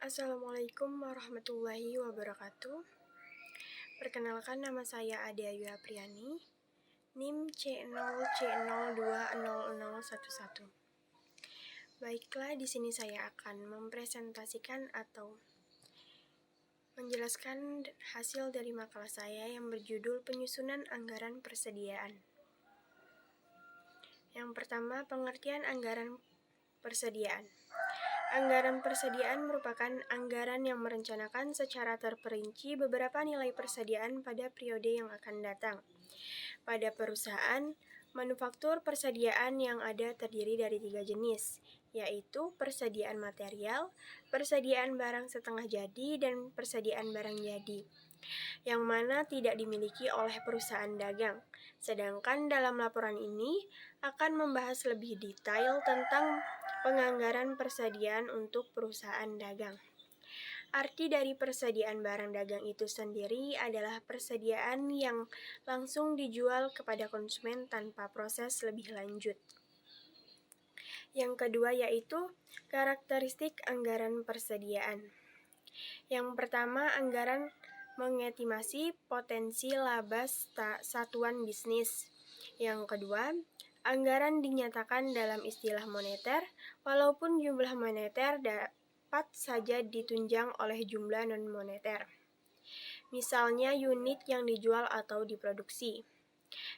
Assalamualaikum warahmatullahi wabarakatuh. Perkenalkan, nama saya Ade Ayu Apriani, NIM C0C020011. Baiklah, di sini saya akan mempresentasikan atau menjelaskan hasil dari makalah saya yang berjudul Penyusunan Anggaran Persediaan. Yang pertama, pengertian anggaran persediaan. Anggaran persediaan merupakan anggaran yang merencanakan secara terperinci beberapa nilai persediaan pada periode yang akan datang. Pada perusahaan, manufaktur persediaan yang ada terdiri dari 3 jenis, yaitu persediaan material, persediaan barang setengah jadi, dan persediaan barang jadi, yang mana tidak dimiliki oleh perusahaan dagang. Sedangkan dalam laporan ini akan membahas lebih detail tentang penganggaran persediaan untuk perusahaan dagang. Arti dari persediaan barang dagang itu sendiri adalah persediaan yang langsung dijual kepada konsumen tanpa proses lebih lanjut. Yang kedua yaitu karakteristik anggaran persediaan. Yang pertama, anggaran mengestimasi potensi laba satuan bisnis. Yang kedua, anggaran dinyatakan dalam istilah moneter, walaupun jumlah moneter dapat saja ditunjang oleh jumlah non-moneter. Misalnya unit yang dijual atau diproduksi.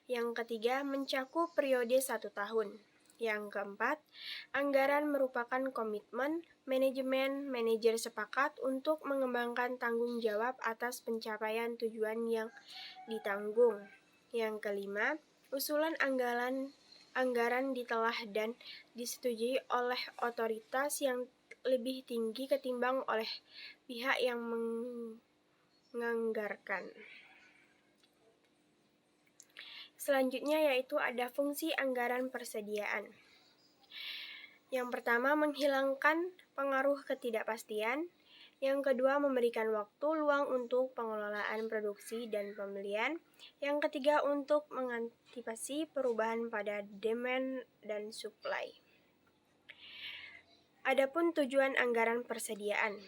Yang ketiga, mencakup periode 1 tahun. Yang keempat, anggaran merupakan komitmen manajer sepakat untuk mengembangkan tanggung jawab atas pencapaian tujuan yang ditanggung. Yang kelima, usulan anggaran ditelah dan disetujui oleh otoritas yang lebih tinggi ketimbang oleh pihak yang menganggarkan. Selanjutnya yaitu ada fungsi anggaran persediaan. Yang pertama, menghilangkan pengaruh ketidakpastian. Yang kedua, memberikan waktu luang untuk pengelolaan produksi dan pembelian. Yang ketiga, untuk mengantisipasi perubahan pada demand dan supply. Adapun tujuan anggaran persediaan.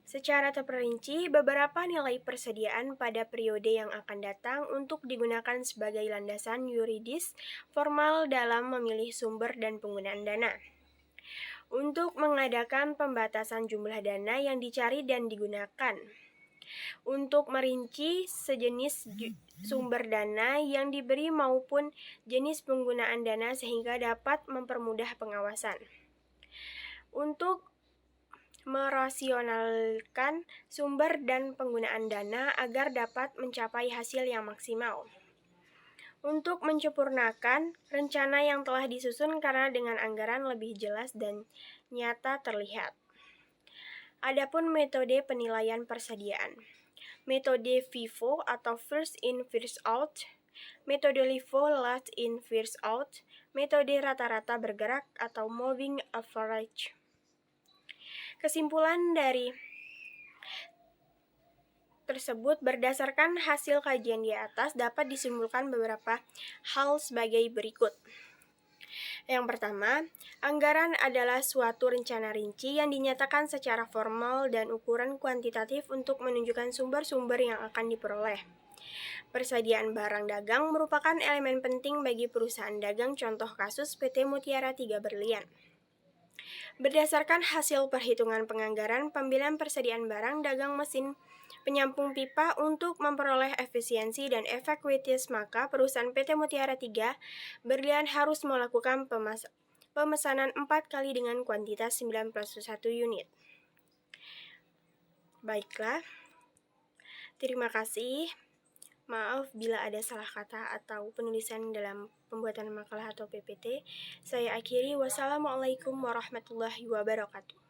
Secara terperinci, beberapa nilai persediaan pada periode yang akan datang untuk digunakan sebagai landasan yuridis formal dalam memilih sumber dan penggunaan dana. Untuk mengadakan pembatasan jumlah dana yang dicari dan digunakan. Untuk merinci sejenis sumber dana yang diberi maupun jenis penggunaan dana sehingga dapat mempermudah pengawasan. Untuk merasionalkan sumber dan penggunaan dana agar dapat mencapai hasil yang maksimal. Untuk menyempurnakan rencana yang telah disusun karena dengan anggaran lebih jelas dan nyata terlihat. Adapun metode penilaian persediaan. Metode FIFO atau First In First Out, metode LIFO Last In First Out, metode rata-rata bergerak atau Moving Average. Kesimpulan dari tersebut berdasarkan hasil kajian di atas dapat disimpulkan beberapa hal sebagai berikut. Yang pertama, anggaran adalah suatu rencana rinci yang dinyatakan secara formal dan ukuran kuantitatif untuk menunjukkan sumber-sumber yang akan diperoleh. Persediaan barang dagang merupakan elemen penting bagi perusahaan dagang, contoh kasus PT Mutiara 3 Berlian. Berdasarkan hasil perhitungan penganggaran pembelian persediaan barang dagang mesin penyampung pipa untuk memperoleh efisiensi dan efektivitas, maka perusahaan PT Mutiara 3 Berlian harus melakukan pemesanan 4 kali dengan kuantitas 91 unit. Baiklah, terima kasih. Maaf bila ada salah kata atau penulisan dalam pembuatan makalah atau PPT. Saya akhiri. Wassalamualaikum warahmatullahi wabarakatuh.